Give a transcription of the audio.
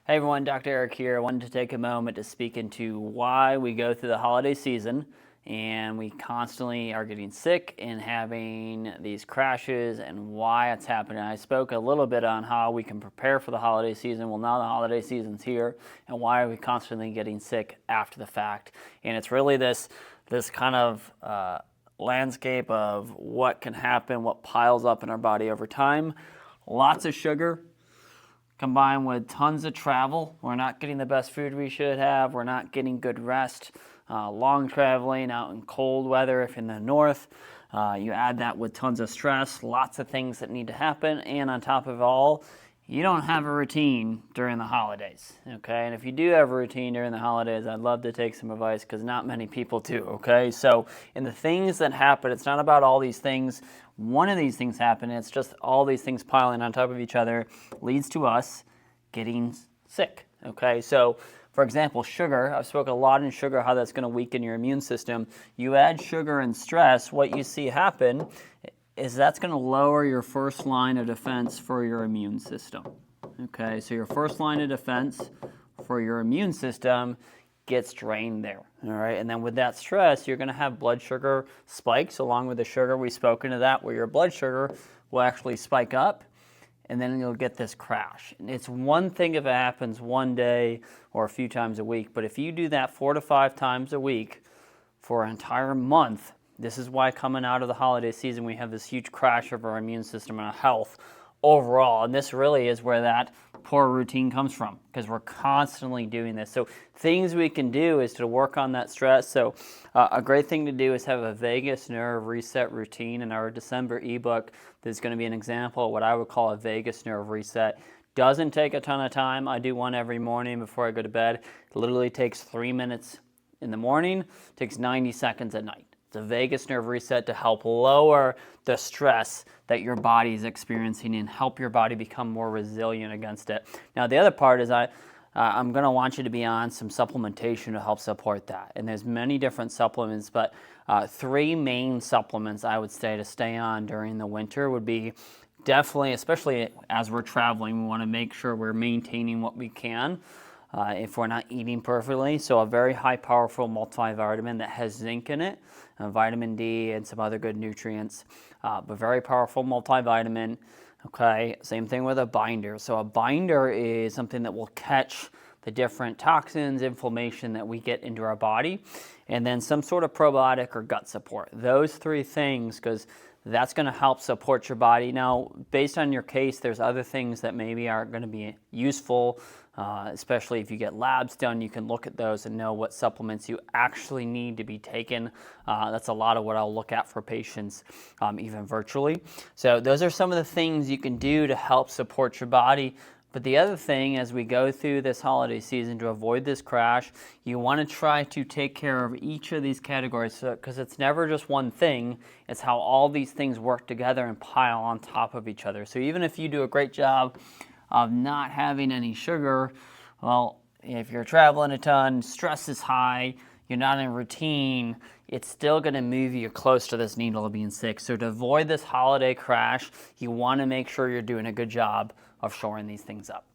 Hey everyone, Dr. Eric here. I wanted to take a moment to speak into why we go through the holiday season and we constantly are getting sick and having these crashes and why it's happening. I spoke a little bit on how we can prepare for the holiday season. Well, now the holiday season's here, and why are we constantly getting sick after the fact? And it's really this kind of landscape of what can happen, what piles up in our body over time. Lots of sugar, combined with tons of travel. We're not getting the best food we should have. We're not getting good rest. Long traveling out in cold weather if in the north. You add that with tons of stress, lots of things that need to happen. And on top of it all, you don't have a routine during the holidays, okay? And if you do have a routine during the holidays, I'd love to take some advice because not many people do, okay? So in the things that happen, it's not about all these things. One of these things happen, it's just all these things piling on top of each other leads to us getting sick, okay? So for example, sugar, I've spoken a lot in sugar, how that's gonna weaken your immune system. You add sugar and stress, what you see happen is that's going to lower your first line of defense for your immune system. Okay, so your first line of defense for your immune system gets drained there. All right, and then with that stress, you're going to have blood sugar spikes along with the sugar. We've spoken to that, where your blood sugar will actually spike up, and then you'll get this crash. And it's one thing if it happens one day or a few times a week, but if you do that 4 to 5 times a week for an entire month, this is why coming out of the holiday season, we have this huge crash of our immune system and our health overall. And this really is where that poor routine comes from, because we're constantly doing this. So things we can do is to work on that stress. So a great thing to do is have a vagus nerve reset routine. In our December ebook, there's going to be an example of what I would call a vagus nerve reset. Doesn't take a ton of time. I do one every morning before I go to bed. It literally takes 3 minutes in the morning, takes 90 seconds at night. It's a vagus nerve reset to help lower the stress that your body is experiencing and help your body become more resilient against it. Now, the other part is I'm going to want you to be on some supplementation to help support that. And there's many different supplements, but 3 main supplements I would say to stay on during the winter would be definitely, especially as we're traveling, we want to make sure we're maintaining what we can. If we're not eating perfectly. So a very high powerful multivitamin that has zinc in it, vitamin D and some other good nutrients, but very powerful multivitamin. Okay, same thing with a binder. So a binder is something that will catch the different toxins, inflammation that we get into our body, and then some sort of probiotic or gut support. Those 3 things, because that's going to help support your body. Now, based on your case, there's other things that maybe aren't going to be useful, especially if you get labs done. You can look at those and know what supplements you actually need to be taken. That's a lot of what I'll look at for patients, even virtually. So those are some of the things you can do to help support your body. But the other thing, as we go through this holiday season to avoid this crash, you want to try to take care of each of these categories, because it's never just one thing. It's how all these things work together and pile on top of each other. So even if you do a great job of not having any sugar, well, if you're traveling a ton, stress is high, you're not in routine, it's still going to move you close to this needle of being sick. So to avoid this holiday crash, you want to make sure you're doing a good job of shoring these things up.